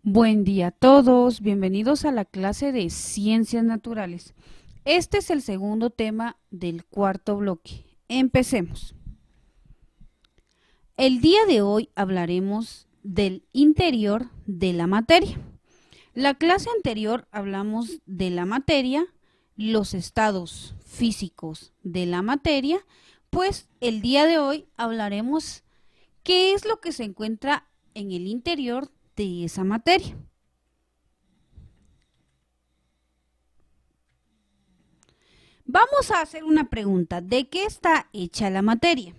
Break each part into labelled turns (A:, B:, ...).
A: Buen día a todos, bienvenidos a la clase de Ciencias Naturales. Este es el segundo tema del cuarto bloque. Empecemos. El día de hoy hablaremos del interior de la materia. La clase anterior hablamos de la materia, los estados físicos de la materia, pues el día de hoy hablaremos qué es lo que se encuentra en el interior de esa materia. Vamos a hacer una pregunta. ¿De qué está hecha la materia?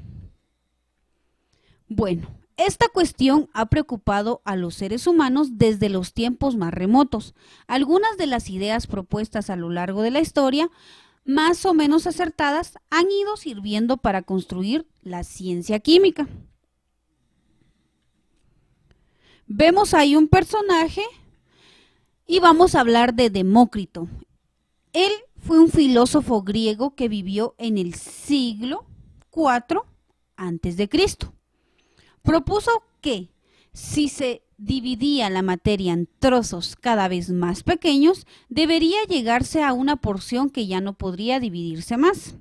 A: Bueno, esta cuestión ha preocupado a los seres humanos desde los tiempos más remotos. Algunas de las ideas propuestas a lo largo de la historia, más o menos acertadas, han ido sirviendo para construir la ciencia química. Vemos ahí un personaje y vamos a hablar de Demócrito. Él fue un filósofo griego que vivió en el siglo IV a.C. Propuso que si se dividía la materia en trozos cada vez más pequeños, debería llegarse a una porción que ya no podría dividirse más.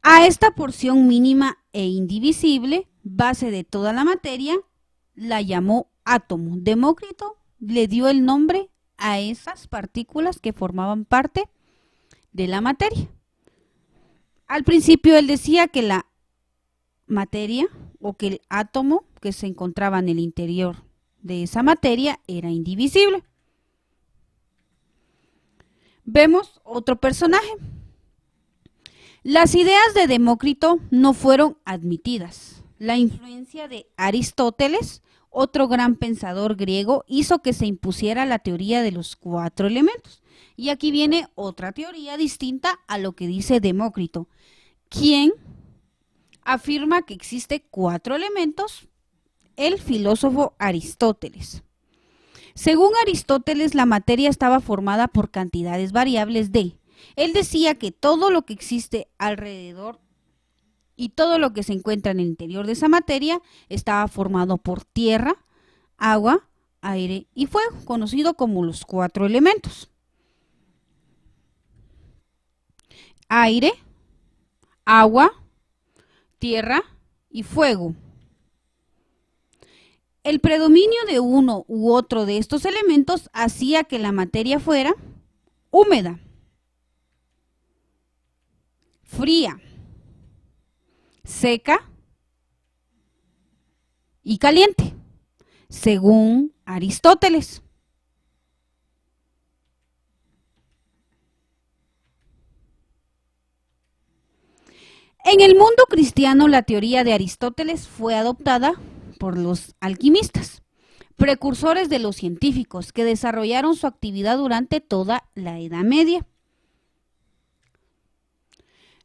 A: A esta porción mínima e indivisible, base de toda la materia, la llamó átomo. Demócrito le dio el nombre a esas partículas que formaban parte de la materia. Al principio él decía que la materia o que el átomo que se encontraba en el interior de esa materia era indivisible. Vemos otro personaje. Las ideas de Demócrito no fueron admitidas. La influencia de Aristóteles, otro gran pensador griego, hizo que se impusiera la teoría de los 4 elementos. Y aquí viene otra teoría distinta a lo que dice Demócrito, quien afirma que existe 4 elementos, el filósofo Aristóteles. Según Aristóteles, la materia estaba formada por cantidades variables de. Él decía que todo lo que existe alrededor y todo lo que se encuentra en el interior de esa materia estaba formado por tierra, agua, aire y fuego, conocido como los 4 elementos. Aire, agua, tierra y fuego. El predominio de uno u otro de estos elementos hacía que la materia fuera húmeda, fría, seca y caliente, según Aristóteles. En el mundo cristiano, la teoría de Aristóteles fue adoptada por los alquimistas, precursores de los científicos que desarrollaron su actividad durante toda la Edad Media.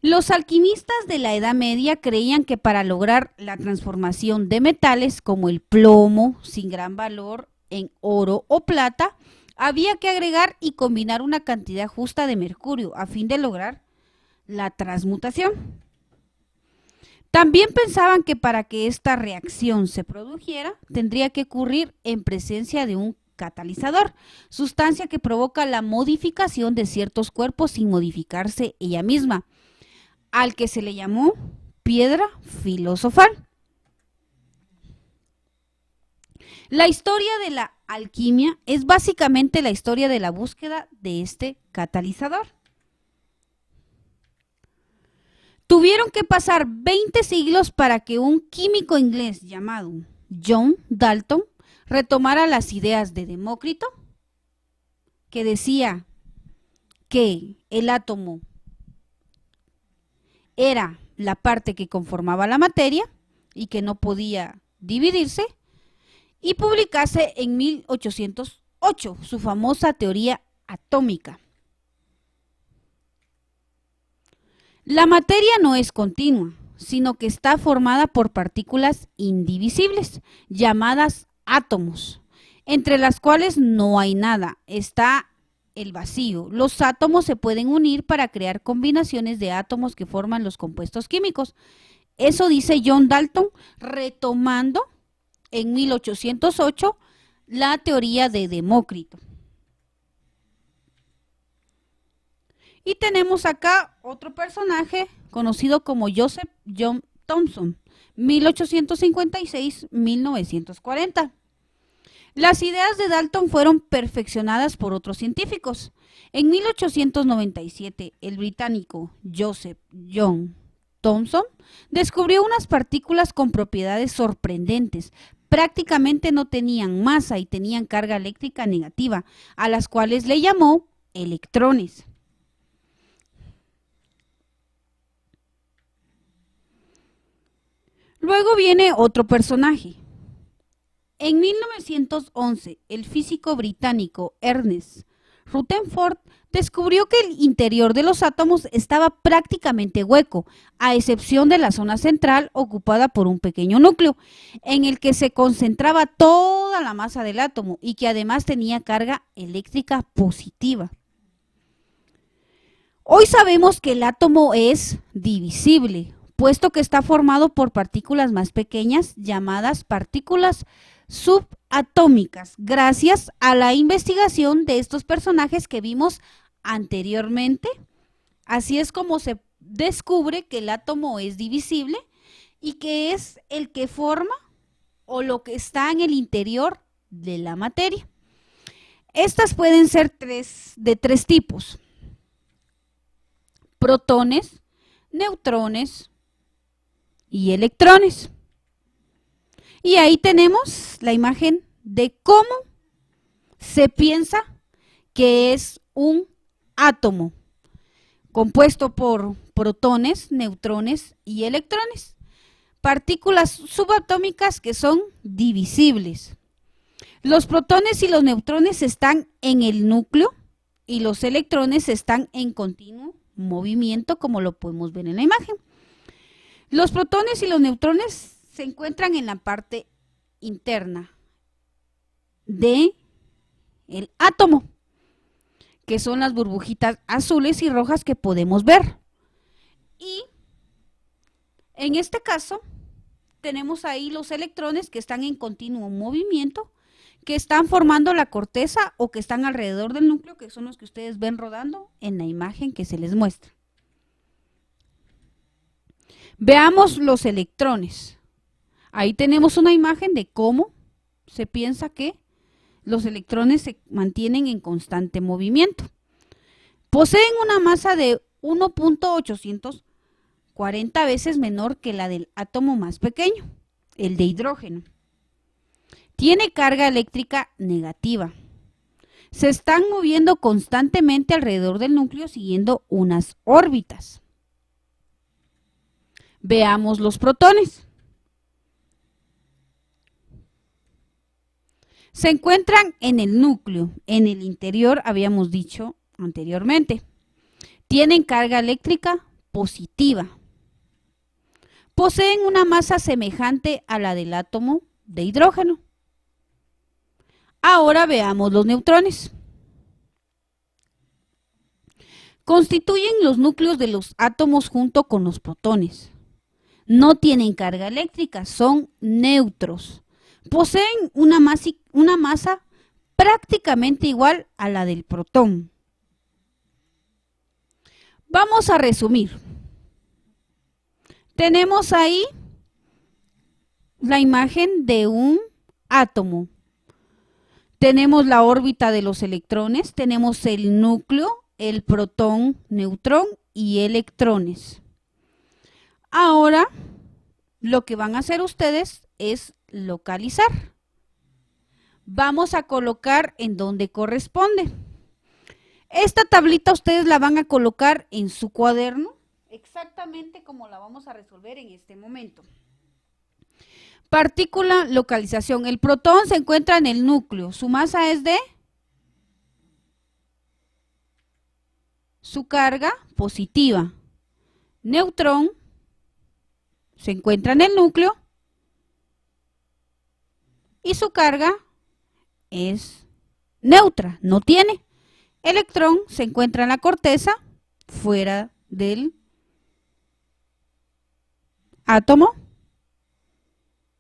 A: Los alquimistas de la Edad Media creían que para lograr la transformación de metales como el plomo, sin gran valor, en oro o plata, había que agregar y combinar una cantidad justa de mercurio a fin de lograr la transmutación. También pensaban que para que esta reacción se produjera, tendría que ocurrir en presencia de un catalizador, sustancia que provoca la modificación de ciertos cuerpos sin modificarse ella misma, al que se le llamó piedra filosofal. La historia de la alquimia es básicamente la historia de la búsqueda de este catalizador. Tuvieron que pasar 20 siglos para que un químico inglés llamado John Dalton retomara las ideas de Demócrito, que decía que el átomo era la parte que conformaba la materia y que no podía dividirse, y publicase en 1808 su famosa teoría atómica. La materia no es continua, sino que está formada por partículas indivisibles, llamadas átomos, entre las cuales no hay nada, está el vacío. Los átomos se pueden unir para crear combinaciones de átomos que forman los compuestos químicos. Eso dice John Dalton, retomando en 1808 la teoría de Demócrito. Y tenemos acá otro personaje conocido como Joseph John Thomson, 1856-1940. Las ideas de Dalton fueron perfeccionadas por otros científicos. En 1897, el británico Joseph John Thomson descubrió unas partículas con propiedades sorprendentes. Prácticamente no tenían masa y tenían carga eléctrica negativa, a las cuales le llamó electrones. Luego viene otro personaje. En 1911, el físico británico Ernest Rutherford descubrió que el interior de los átomos estaba prácticamente hueco, a excepción de la zona central ocupada por un pequeño núcleo, en el que se concentraba toda la masa del átomo y que además tenía carga eléctrica positiva. Hoy sabemos que el átomo es divisible, puesto que está formado por partículas más pequeñas llamadas partículas subatómicas, gracias a la investigación de estos personajes que vimos anteriormente. Así es como se descubre que el átomo es divisible y que es el que forma o lo que está en el interior de la materia. Estas pueden ser de tres tipos: protones, neutrones y electrones. Y ahí tenemos la imagen de cómo se piensa que es un átomo compuesto por protones, neutrones y electrones, partículas subatómicas que son divisibles. Los protones y los neutrones están en el núcleo y los electrones están en continuo movimiento, como lo podemos ver en la imagen. Los protones y los neutrones se encuentran en la parte interna del átomo, que son las burbujitas azules y rojas que podemos ver. Y en este caso tenemos ahí los electrones que están en continuo movimiento, que están formando la corteza o que están alrededor del núcleo, que son los que ustedes ven rodando en la imagen que se les muestra. Veamos los electrones. Ahí tenemos una imagen de cómo se piensa que los electrones se mantienen en constante movimiento. Poseen una masa de 1.840 veces menor que la del átomo más pequeño, el de hidrógeno. Tiene carga eléctrica negativa. Se están moviendo constantemente alrededor del núcleo siguiendo unas órbitas. Veamos los protones. Se encuentran en el núcleo, en el interior, habíamos dicho anteriormente. Tienen carga eléctrica positiva. Poseen una masa semejante a la del átomo de hidrógeno. Ahora veamos los neutrones. Constituyen los núcleos de los átomos junto con los protones. No tienen carga eléctrica, son neutros. Poseen una masa prácticamente igual a la del protón. Vamos a resumir. Tenemos ahí la imagen de un átomo. Tenemos la órbita de los electrones, tenemos el núcleo, el protón, neutrón y electrones. Ahora, lo que van a hacer ustedes es localizar. Vamos a colocar en donde corresponde. Esta tablita ustedes la van a colocar en su cuaderno, exactamente como la vamos a resolver en este momento. Partícula, localización. El protón se encuentra en el núcleo. Su masa es de... Su carga positiva. Neutrón se encuentra en el núcleo y su carga es neutra, no tiene. Electrón se encuentra en la corteza, fuera del átomo,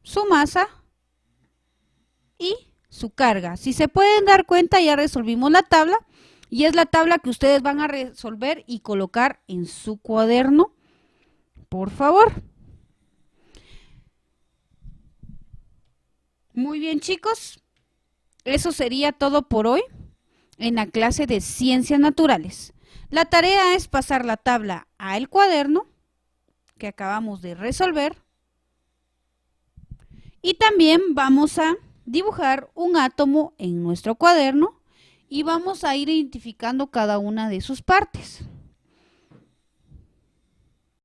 A: su masa y su carga. Si se pueden dar cuenta, ya resolvimos la tabla y es la tabla que ustedes van a resolver y colocar en su cuaderno, por favor. Muy bien, chicos, eso sería todo por hoy en la clase de Ciencias Naturales. La tarea es pasar la tabla al cuaderno que acabamos de resolver y también vamos a dibujar un átomo en nuestro cuaderno y vamos a ir identificando cada una de sus partes.